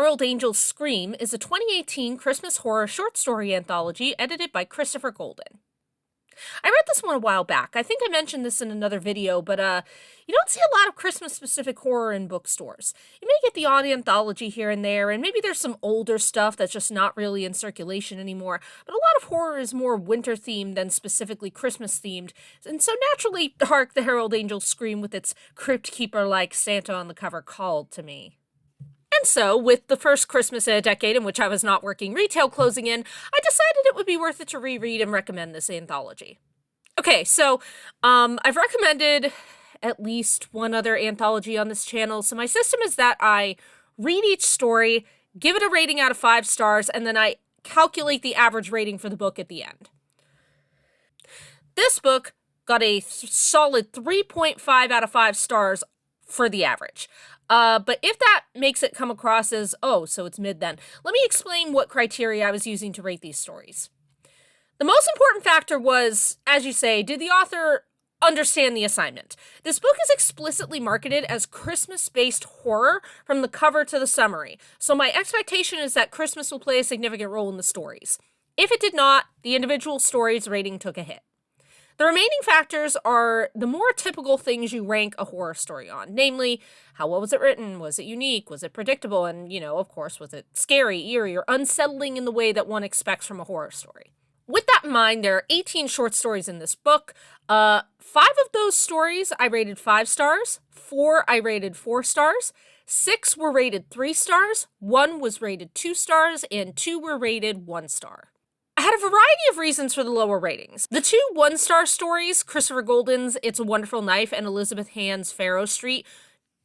Herald Angel's Scream is a 2018 Christmas horror short story anthology edited by Christopher Golden. I read this one a while back. I think I mentioned this in another video, but you don't see a lot of Christmas-specific horror in bookstores. You may get the odd anthology here and there, and maybe there's some older stuff that's just not really in circulation anymore, but a lot of horror is more winter-themed than specifically Christmas-themed, and so naturally, Hark, the Herald Angel's Scream with its Crypt Keeper-like Santa on the cover called to me. And so, with the first Christmas in a decade in which I was not working retail closing in, I decided it would be worth it to reread and recommend this anthology. Okay, so, I've recommended at least one other anthology on this channel, so my system is that I read each story, give it a rating out of 5 stars, and then I calculate the average rating for the book at the end. This book got a solid 3.5 out of 5 stars for the average. But if that makes it come across as, oh, so it's mid then, let me explain what criteria I was using to rate these stories. The most important factor was, as you say, did the author understand the assignment? This book is explicitly marketed as Christmas-based horror from the cover to the summary, so my expectation is that Christmas will play a significant role in the stories. If it did not, the individual stories' rating took a hit. The remaining factors are the more typical things you rank a horror story on, namely, how well was it written, was it unique, was it predictable, and, of course, was it scary, eerie, or unsettling in the way that one expects from a horror story. With that in mind, there are 18 short stories in this book. 5 of those stories I rated 5 stars, 4 I rated 4 stars, 6 were rated 3 stars, 1 was rated 2 stars, and 2 were rated 1 star. I had a variety of reasons for the lower ratings. The 2 1-star stories, Christopher Golden's It's a Wonderful Knife and Elizabeth Hand's Faro Street,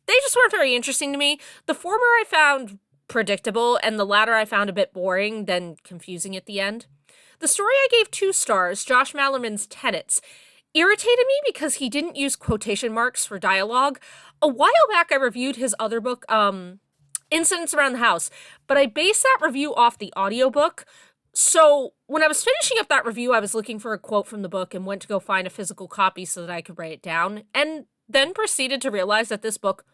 they just weren't very interesting to me. The former I found predictable, and the latter I found a bit boring, then confusing at the end. The story I gave 2 stars, Josh Malerman's Tenets, irritated me because he didn't use quotation marks for dialogue. A while back I reviewed his other book, Incidents Around the House, but I based that review off the audiobook. So when I was finishing up that review, I was looking for a quote from the book and went to go find a physical copy so that I could write it down, and then proceeded to realize that this book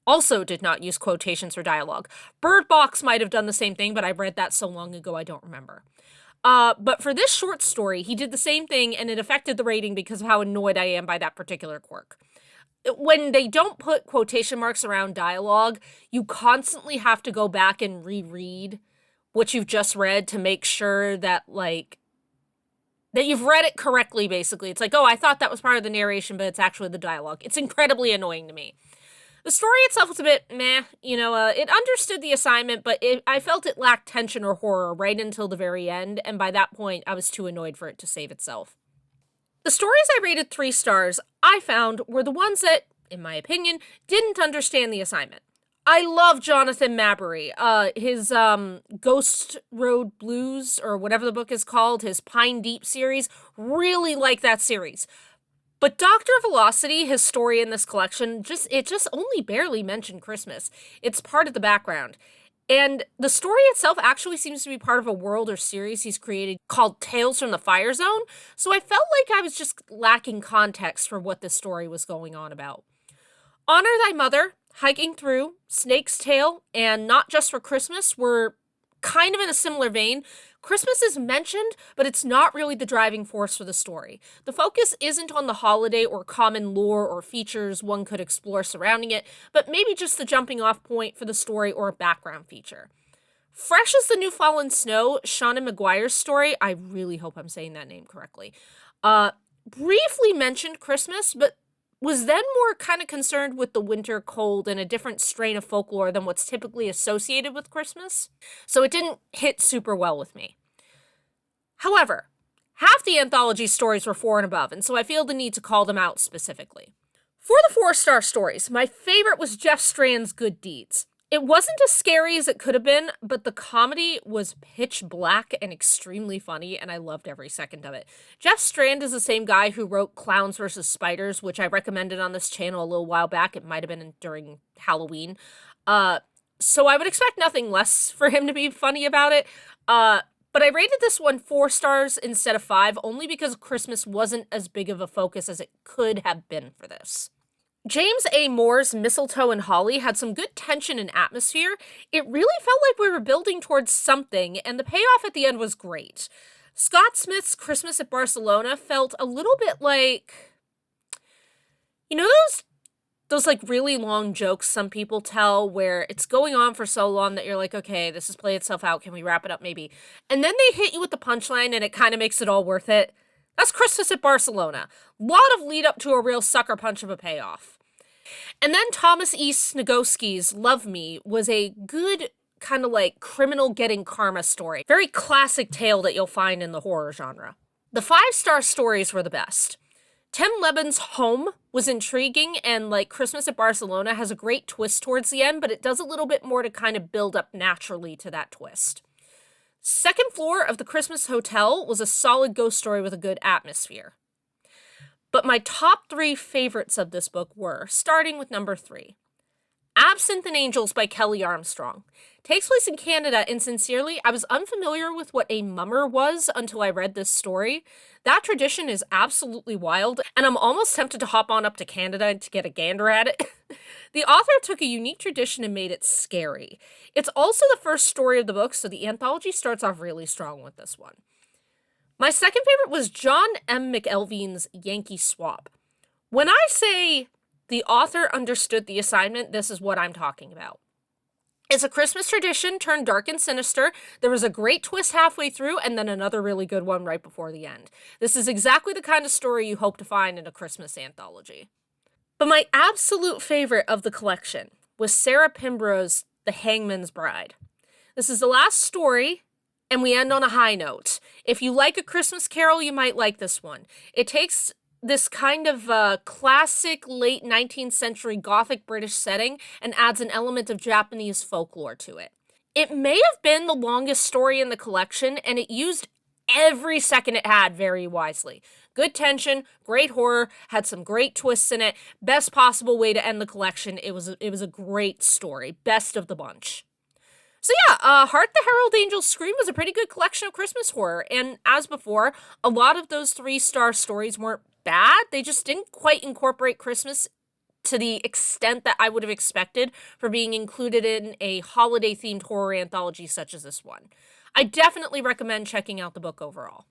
also did not use quotations for dialogue. Bird Box might have done the same thing, but I read that so long ago I don't remember. But for this short story, he did the same thing, and it affected the rating because of how annoyed I am by that particular quirk. When they don't put quotation marks around dialogue, you constantly have to go back and reread what you've just read to make sure that, that you've read it correctly, basically. It's like, oh, I thought that was part of the narration, but it's actually the dialogue. It's incredibly annoying to me. The story itself was a bit meh, it understood the assignment, but I felt it lacked tension or horror right until the very end, and by that point, I was too annoyed for it to save itself. The stories I rated 3 stars, I found, were the ones that, in my opinion, didn't understand the assignment. I love Jonathan Maberry. His Ghost Road Blues, or whatever the book is called, his Pine Deep series, really like that series. But Dr. Velocity, his story in this collection, just only barely mentioned Christmas. It's part of the background. And the story itself actually seems to be part of a world or series he's created called Tales from the Fire Zone, so I felt like I was just lacking context for what this story was going on about. Honor Thy Mother, Hiking Through, Snake's Tale, and Not Just for Christmas were kind of in a similar vein. Christmas is mentioned, but it's not really the driving force for the story. The focus isn't on the holiday or common lore or features one could explore surrounding it, but maybe just the jumping off point for the story or a background feature. Fresh as the New Fallen Snow, Seanan McGuire's story, I really hope I'm saying that name correctly, briefly mentioned Christmas, but was then more kind of concerned with the winter cold and a different strain of folklore than what's typically associated with Christmas, so it didn't hit super well with me. However, half the anthology stories were 4 and above, and so I feel the need to call them out specifically. For the 4-star stories, my favorite was Jeff Strand's Good Deeds. It wasn't as scary as it could have been, but the comedy was pitch black and extremely funny, and I loved every second of it. Jeff Strand is the same guy who wrote Clowns vs. Spiders, which I recommended on this channel a little while back. It might have been during Halloween. So I would expect nothing less for him to be funny about it. But I rated this one 4 stars instead of 5, only because Christmas wasn't as big of a focus as it could have been for this. James A. Moore's Mistletoe and Holly had some good tension and atmosphere. It really felt like we were building towards something, and the payoff at the end was great. Scott Smith's Christmas at Barcelona felt a little bit like, you know, those like really long jokes some people tell where it's going on for so long that you're like, okay, this has played itself out. Can we wrap it up maybe? And then they hit you with the punchline and it kind of makes it all worth it. That's Christmas at Barcelona. Lot of lead up to a real sucker punch of a payoff. And then Thomas E. Snagowski's Love Me was a good kind of like criminal getting karma story. Very classic tale that you'll find in the horror genre. The 5-star stories were the best. Tim Lebbon's Home was intriguing, and like Christmas at Barcelona has a great twist towards the end, but it does a little bit more to kind of build up naturally to that twist. Second Floor of the Christmas Hotel was a solid ghost story with a good atmosphere. But my top 3 favorites of this book were, starting with number 3, Absinthe and Angels by Kelly Armstrong. Takes place in Canada, and sincerely, I was unfamiliar with what a mummer was until I read this story. That tradition is absolutely wild, and I'm almost tempted to hop on up to Canada to get a gander at it. The author took a unique tradition and made it scary. It's also the first story of the book, so the anthology starts off really strong with this one. My second favorite was John M. McElveen's Yankee Swap. When I say the author understood the assignment, this is what I'm talking about. It's a Christmas tradition turned dark and sinister. There was a great twist halfway through, and then another really good one right before the end. This is exactly the kind of story you hope to find in a Christmas anthology. But my absolute favorite of the collection was Sarah Pimbro's The Hangman's Bride. This is the last story, and we end on a high note. If you like A Christmas Carol, you might like this one. It takes this kind of classic late 19th century Gothic British setting and adds an element of Japanese folklore to it. It may have been the longest story in the collection, and it used every second it had very wisely. Good tension, great horror, had some great twists in it, best possible way to end the collection. It was a great story, best of the bunch. So yeah, Hark, the Herald Angels Scream was a pretty good collection of Christmas horror, and as before, a lot of those 3-star stories weren't bad, they just didn't quite incorporate Christmas to the extent that I would have expected for being included in a holiday-themed horror anthology such as this one. I definitely recommend checking out the book overall.